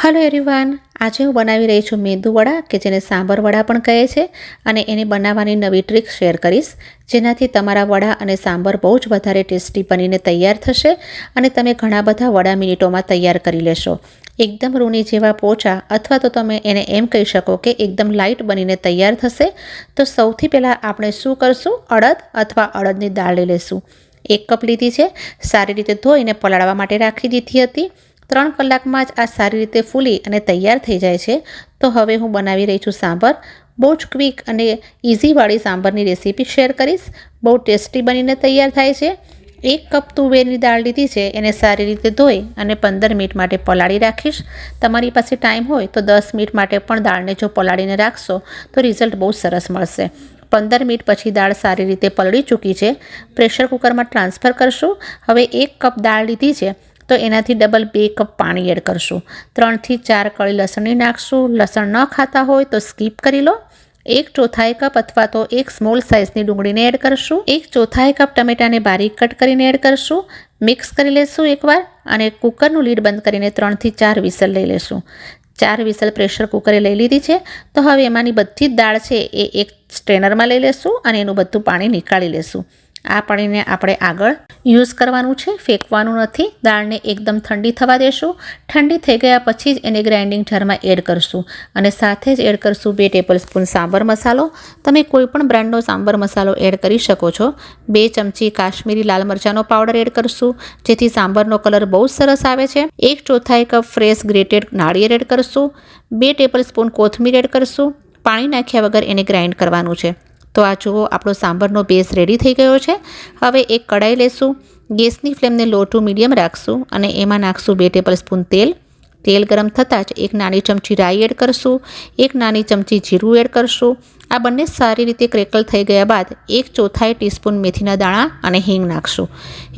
Hello everyone, आज हूँ बनावी रही छूँ मेंदू वड़ा के जेने सांबर वड़ा पण कहे छे अने एने बनाववानी नवी ट्रीक शेर करीश जेनाथी तमारा वड़ा अने सांबर बहु ज वधारे टेस्टी बनीने तैयार थशे अने तमे घणा बधा वड़ा मिनिटोमां तैयार करी लेशो। एकदम रूनी जेवा पोचा अथवा तो तमे एने एम कही शको कि एकदम लाइट बनीने तैयार थशे। तो सौथी पहेला आपणे शुं करशुं, अड़द अथवा अड़दनी दाळ लई लेशुं। 1 कप लीधी छे, सारी रीते धोईने पलाळवा माटे राखी दीधी हती। 3 કલાકમાં જ આ સારી રીતે ફૂલી અને તૈયાર થઈ જાય છે। તો હવે હું બનાવી રહી છું સાંભર। બહુ જ ક્વિક અને ઇઝીવાળી સાંભરની રેસીપી શેર કરીશ। બહુ ટેસ્ટી બનીને તૈયાર થાય છે। 1 કપ તુવેરની દાળ લીધી છે, એને સારી રીતે ધોઈ અને 15 મિનિટ માટે પલાળી રાખીશ। તમારી પાસે ટાઈમ હોય તો 10 મિનિટ માટે પણ દાળને જો પલાળીને રાખશો તો રિઝલ્ટ બહુ સરસ મળશે। 15 મિનિટ પછી દાળ સારી રીતે પલળી ચૂકી છે। પ્રેશર કુકરમાં ટ્રાન્સફર કરશું। હવે 1 કપ દાળ લીધી છે तो एनाथी डबल 2 कप पानी एड करशुं। 3 થી 4 कળી लसणनी नाखशुं। लसण न खाता होय तो स्कीप करी लो। 1/4 कप अथवा तो 1 स्मॉल साइजनी डूंगळीने एड करशुं। 1/4 कप टमेटाने बारीक कट करीने एड करशुं। मिक्स करी लेशुं एकवार अने कुकरनुं लीड बंद करीने 3 થી 4 विसल लई लेशुं। 4 विसल प्रेशर कुकरे लई लीधी छे। तो हवे एमांनी बधी ज दाळ छे ए एक स्ट्रेनरमां लई लेशुं अने एनुं बधुं पाणी निकाળી लेशुं। आ पाणीने આપણે આગળ યુઝ કરવાનું છે, ફેંકવાનું નથી। દાળને એકદમ ઠંડી થવા દેશું। ઠંડી થઈ ગયા પછી જ એને ગ્રાઇન્ડિંગ જારમાં એડ કરશું અને સાથે જ એડ કરશું 2 ટેબલસ્પૂન સાંબર મસાલો। તમે કોઈ પણ બ્રાન્ડનો સાંબર મસાલો એડ કરી શકો છો। 2 ચમચી કાશ્મીરી લાલ મરચાંનો પાવડર એડ કરશું જેથી સાંબરનો કલર બહુ સરસ આવે છે। 1/4 કપ ફ્રેશ ગ્રેટેડ નાળિયેર એડ કરશું। 2 ટેબલસ્પૂન કોથમીર એડ કરશું। પાણી નાખ્યા વગર એને ગ્રાઇન્ડ કરવાનું છે। तो आ जुओ आपणो सांभरनो बेस रेडी थई गयो छे। हवे एक कढ़ाई लेशुं। गैसनी फ्लेमने लो टू मीडियम राखशुं अने एमां नाखशुं 2 टेबलस्पून तेल। तेल गरम थतां ज 1 नानी चमची राई एड करशुं। 1 नानी चमची जीरुं एड करशुं। आ बंने सारी रीते क्रेकल थई गया बाद 1/4 टीस्पून मेथीना दाणा अने हींग नाखशुं।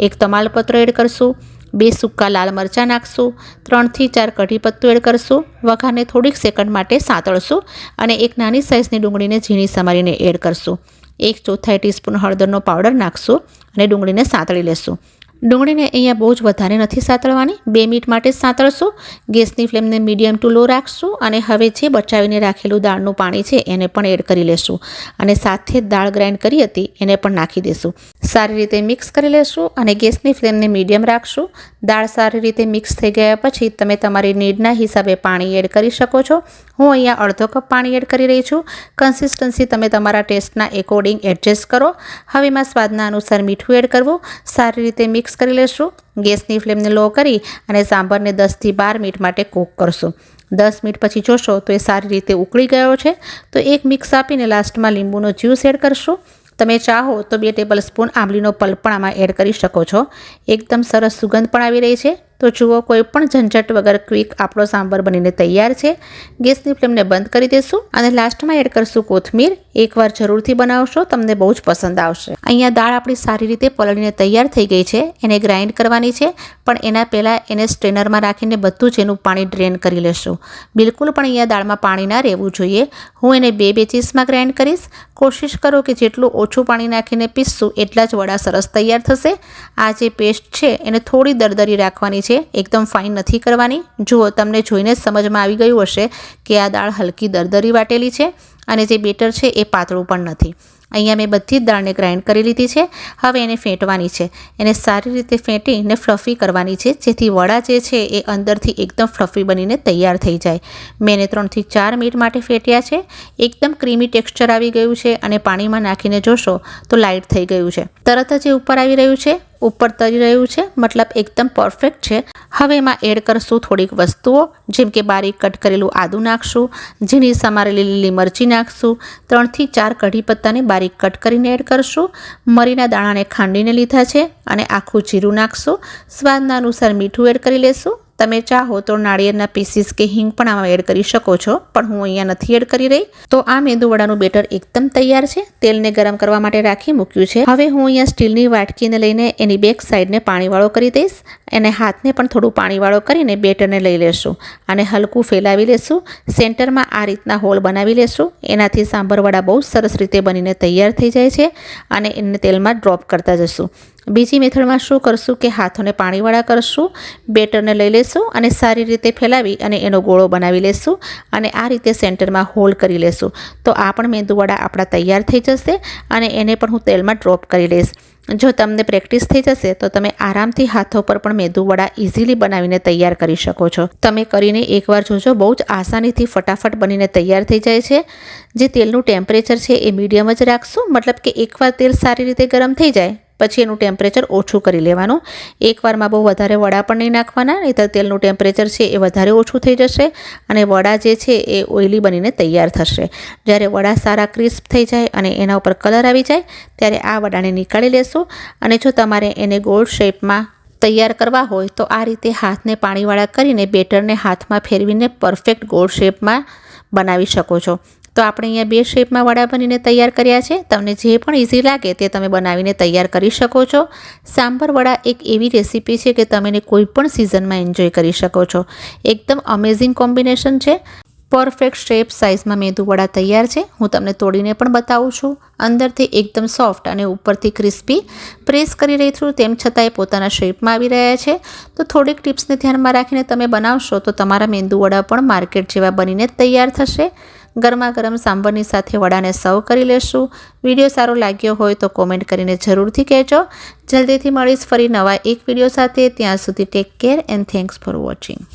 1 तमालपत्र एड करशुं। 2 सूका लाल मरचां नाखशुं। 3 થી 4 कढ़ी पत्तुं एड करशुं। वघारने थोड़ीक सेकंड माटे सातळशुं अने एक नानी साइजनी डूंगळीने झीणी समारीने एड करशुं। 1/4 टीस्पून हळदरनो पावडर नाखशुं अने डूंगळीने सातળી लेशुं। डूंगळीने अहींया बहु ज वधारे नथी सातळवानी, 2 मिनिट माटे सातळशुं। गैसनी फ्लेमने मीडियम टू लो राखशुं अने हवे जे बचावीने राखेલું દાળનું પાણી છે એને પણ એડ કરી લેશું અને સાથે દાળ ગ્રાઇન્ડ કરી હતી એને પણ નાખી દેશું। સારી રીતે મિક્સ કરી લેશું અને ગેસની ફ્લેમને મીડિયમ રાખશું। દાળ સારી રીતે મિક્સ થઈ ગયા પછી તમે તમારી નીડના હિસાબે પાણી એડ કરી શકો છો। હું અહીંયા 1/2 કપ પાણી એડ કરી રહી છું। કન્સિસ્ટન્સી તમે તમારા ટેસ્ટના એકોર્ડિંગ એડજસ્ટ કરો। હવે એમાં સ્વાદના અનુસાર મીઠું એડ કરવું। સારી રીતે મિક્સ કરી લેશું। ગેસની ફ્લેમને લો કરી અને સાંભરને 10 થી 12 મિનિટ માટે કૂક કરશું। 10 મિનિટ પછી જોશો તો એ સારી રીતે ઉકળી ગયો છે। તો એક મિક્સ આપીને લાસ્ટમાં લીંબુનો જ્યુસ એડ કરશું। તમે ચાહો તો 2 ટેબલસ્પૂન આંબલીનો પલ્પ પણ આમાં એડ કરી શકો છો। એકદમ સરસ સુગંધ પણ આવી રહી છે। તો જુઓ, કોઈ પણ ઝંઝટ વગર ક્વિક આપણો સાંબર બનીને તૈયાર છે। ગેસની ફ્લેમને બંધ કરી દેશું અને લાસ્ટમાં એડ કરશું કોથમીર। એકવાર જરૂરથી બનાવશો, તમને બહુ જ પસંદ આવશે। અહીંયા દાળ આપણી સારી રીતે પલળીને તૈયાર થઈ ગઈ છે। એને ગ્રાઇન્ડ કરવાની છે, પણ એના પહેલાં એને સ્ટ્રેનરમાં રાખીને બધું જ એનું પાણી ડ્રેન કરી લેશું। બિલકુલ પણ અહીંયા દાળમાં પાણી ના રહેવું જોઈએ। હું એને 2 બેચીસમાં ગ્રાઇન્ડ કરીશ। કોશિશ કરો કે જેટલું ઓછું પાણી નાખીને પીસશું એટલા જ વડા સરસ તૈયાર થશે। આ જે પેસ્ટ છે એને થોડી દરદરી રાખવાની છે, एकदम फाइन नहीं करवानी। जुओ, तमने जोईने ज समझमां आवी गयुं हशे कि आ दाळ हलकी दरदरी वाटेली छे अने जे बेटर छे ए पातळुं पण नथी। अहींया मैं बधी ज दाळने ग्राइंड करी लीधी छे। हवे एने फेंटवानी छे। एने सारी रीते फेंटीने फ्लफी करवानी छे जेथी वड़ा जे छे ए अंदरथी एकदम फ्लफी बनीने तैयार थई जाय। मैंने 3 થી 4 मिनिट माटे फेंट्या छे। एकदम क्रीमी टेक्स्चर आवी गयुं छे अने पाणीमां नाखीने जोशो तो लाइट थई गयुं छे। तरत ज उपर आवी रह्युं छे, ऊपर तरी रह्युं छे, मतलब एकदम परफेक्ट छे। हवे एमां एड करशुं थोड़ीक वस्तुओ, जेम के बारीक कट करेलुं आदुं नाखशुं। झीणी समारेली લીલી મરચી નાખશું। 3 થી 4 કઢી પત્તાને બારીક કટ કરીને એડ કરશું। મરીના દાણાને ખાંડીને લીધા છે અને આખું જીરું નાખશું। સ્વાદના અનુસાર મીઠું એડ કરી લેશું। તમે ચાહો તો નાળિયેરના પીસીસ કે હિંગ પણ આમાં એડ કરી શકો છો, પણ હું અહીંયા નથી એડ કરી રહી। તો આ મેંદુવડાનું બેટર એકદમ તૈયાર છે। તેલને ગરમ કરવા માટે રાખી મૂક્યું છે। હવે હું અહીંયા સ્ટીલની વાટકીને લઈને એની બેક સાઈડને પાણીવાળો કરી દઈશ અને હાથને પણ થોડું પાણીવાળો કરીને બેટરને લઈ લેશું અને હલકું ફેલાવી લેશું। સેન્ટરમાં આ રીતના હોલ બનાવી લેશું। એનાથી સાંભર વડા બહુ સરસ રીતે બનીને તૈયાર થઈ જાય છે અને એને તેલમાં ડ્રોપ કરતા જશું। બીજી મેથડમાં શું કરશું કે હાથોને પાણીવાળા કરશું, બેટરને લઈ લેશું અને સારી રીતે ફેલાવી અને એનો ગોળો બનાવી લેશું અને આ રીતે સેન્ટરમાં હોલ કરી લેશું. તો આ પણ મેંદુવડા આપણા તૈયાર થઈ જશે અને એને પણ હું તેલમાં ડ્રોપ કરી લઈશ. જો તમને પ્રેક્ટિસ થઈ જશે તો તમે આરામથી હાથો પર પણ મેંદુવડા ઇઝીલી બનાવીને તૈયાર કરી શકો છો. તમે કરીને એકવાર જોજો, બહુ જ આસાનીથી ફટાફટ બનીને તૈયાર થઈ જાય છે. જે તેલનું ટેમ્પરેચર છે એ મીડિયમ જ રાખશું, મતલબ કે એકવાર તેલ સારી રીતે ગરમ થઈ જાય પછી એનું ટેમ્પરેચર ઓછું કરી લેવાનું. એકવારમાં બહુ વધારે વડા પણ નહીં નાખવાના, નહીંતર તેલનું ટેમ્પરેચર છે એ વધારે ઓછું થઈ જશે અને વડા જે છે એ ઓઇલી બનીને તૈયાર થશે. જ્યારે વડા સારા ક્રિસ્પ થઈ જાય અને એના ઉપર કલર આવી જાય ત્યારે આ વડાને નીકાળી લેશું. અને જો તમારે એને ગોળ શેપમાં તૈયાર કરવા હોય તો આ રીતે હાથને પાણીવાળા કરીને બેટરને હાથમાં ફેરવીને પરફેક્ટ ગોળ શેપમાં બનાવી શકો છો. તો આપણે અહીંયા 2 શેપમાં વડા બનીને તૈયાર કર્યા છે. તમને જે પણ ઇઝી લાગે તે તમે બનાવીને તૈયાર કરી શકો છો. સાંભર વડા એક એવી રેસીપી છે કે તમે એને કોઈ પણ સિઝનમાં એન્જોય કરી શકો છો. એકદમ અમેઝિંગ કોમ્બિનેશન છે. પરફેક્ટ શેપ સાઇઝમાં મેંદુવડા તૈયાર છે. હું તમને તોડીને પણ બતાવું છું. અંદરથી એકદમ સોફ્ટ અને ઉપરથી ક્રિસ્પી. પ્રેસ કરી રહી છું તેમ છતાંય પોતાના શેપમાં આવી રહ્યા છે. તો થોડીક ટિપ્સને ધ્યાનમાં રાખીને તમે બનાવશો તો તમારા મેંદુવડા પણ માર્કેટ જેવા બનીને તૈયાર થશે. ગરમા ગરમ સાંભરની સાથે વડાને સર્વ કરી લેશું. વિડીયો સારો લાગ્યો હોય તો કોમેન્ટ કરીને જરૂરથી કહેજો. જલ્દીથી મળીશ ફરી નવા એક વિડીયો સાથે. ત્યાં સુધી take care and thanks for watching.